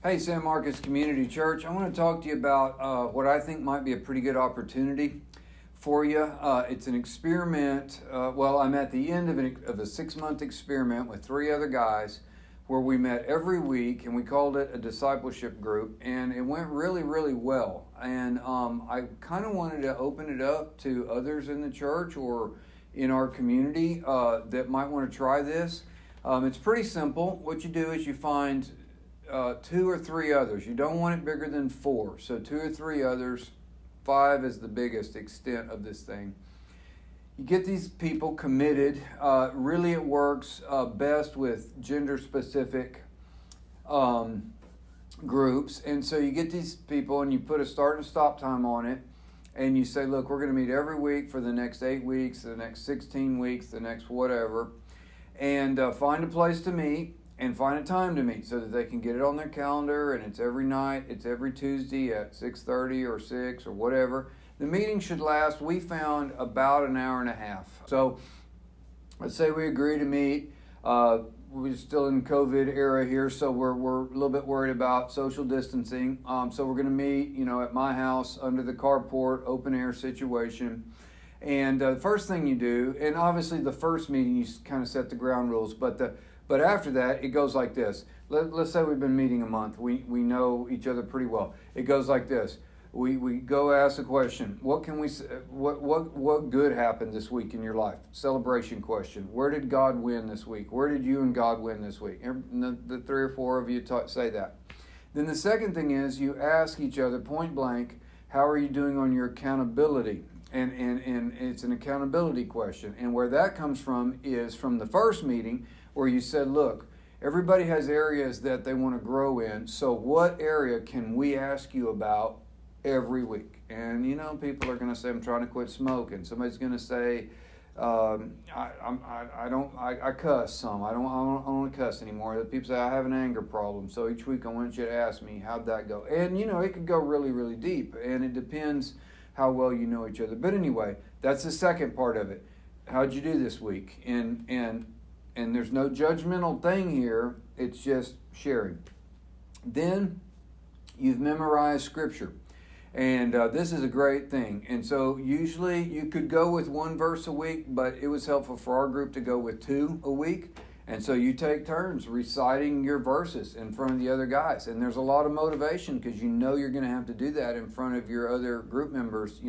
Hey, San Marcos Community Church. I want to talk to you about what I think might be a pretty good opportunity for you. It's an experiment. I'm at the end of a 6-month experiment with 3 other guys where we met every week, and we called it a discipleship group, and it went really, really well. And I kind of wanted to open it up to others in the church or in our community that might want to try this. It's pretty simple. What you do is you find 2 or 3 others. You don't want it bigger than 4. So 2 or 3 others. 5 is the biggest extent of this thing. You get these people committed. Really it works best with gender-specific groups. And so you get these people and you put a start and stop time on it. And you say, look, we're going to meet every week for the next 8 weeks, the next 16 weeks, the next whatever. And find a place to meet. And find a time to meet so that they can get it on their calendar, and it's every night, it's every Tuesday at 6:30 or 6 or whatever. The meeting should last, we found, about an hour and a half. So let's say we agree to meet. We're still in COVID era here, so we're a little bit worried about social distancing. So we're going to meet, at my house under the carport, open air situation. And the first thing you do, and obviously the first meeting you kind of set the ground rules, but after that, it goes like this. Let's say we've been meeting a month. We know each other pretty well. It goes like this. We go ask a question. What can we? What good happened this week in your life? Celebration question. Where did God win this week? Where did you and God win this week? The 3 or 4 of you say that. Then the second thing is you ask each other point blank, how are you doing on your accountability? And it's an accountability question. And where that comes from is from the first meeting, where you said, look, everybody has areas that they want to grow in, so what area can we ask you about every week? And people are going to say, I'm trying to quit smoking. Somebody's going to say, I cuss some. I don't want to cuss anymore. The people say, I have an anger problem. So each week I want you to ask me, how'd that go? And it could go really, really deep, and it depends how well you know each other. But anyway, that's the second part of it. How'd you do this week? And there's no judgmental thing here. It's just sharing. Then you've memorized Scripture. And this is a great thing. And so usually you could go with 1 verse a week, but it was helpful for our group to go with 2 a week. And so you take turns reciting your verses in front of the other guys. And there's a lot of motivation because you're going to have to do that in front of your other group members,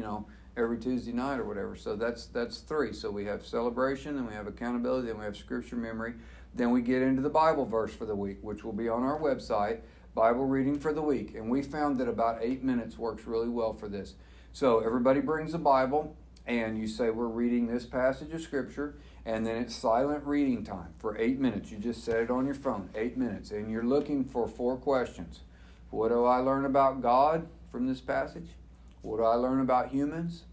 every Tuesday night or whatever. So that's 3. So we have celebration, then we have accountability, then we have scripture memory. Then we get into the Bible verse for the week, which will be on our website, Bible reading for the week. And we found that about 8 minutes works really well for this. So everybody brings a Bible, and you say, we're reading this passage of Scripture, and then it's silent reading time for 8 minutes. You just set it on your phone, 8 minutes, and you're looking for 4 questions. What do I learn about God from this passage? What do I learn about humans?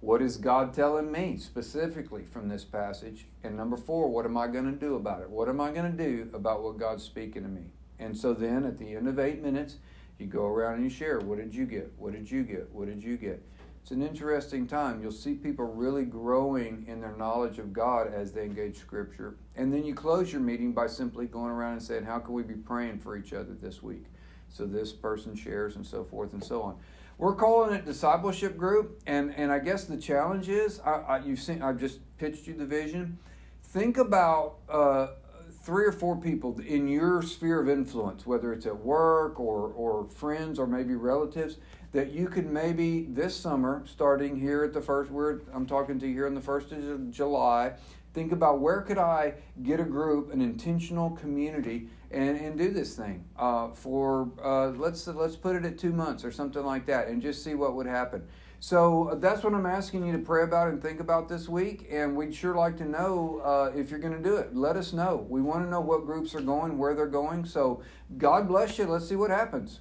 What is God telling me specifically from this passage? And number 4, what am I going to do about it? What am I going to do about what God's speaking to me? And so then at the end of 8 minutes, you go around and you share. What did you get? What did you get? What did you get? It's an interesting time. You'll see people really growing in their knowledge of God as they engage Scripture. And then you close your meeting by simply going around and saying, how can we be praying for each other this week? So this person shares and so forth and so on. We're calling it Discipleship Group, and I guess the challenge is, I've just pitched you the vision. Think about 3 or 4 people in your sphere of influence, whether it's at work or friends or maybe relatives, that you could maybe this summer, starting here at I'm talking to you here on the 1st of July, think about where could I get a group, an intentional community, and do this thing let's put it at 2 months or something like that, and just see what would happen. So that's what I'm asking you to pray about and think about this week, and we'd sure like to know if you're going to do it. Let us know. We want to know what groups are going, where they're going. So God bless you. Let's see what happens.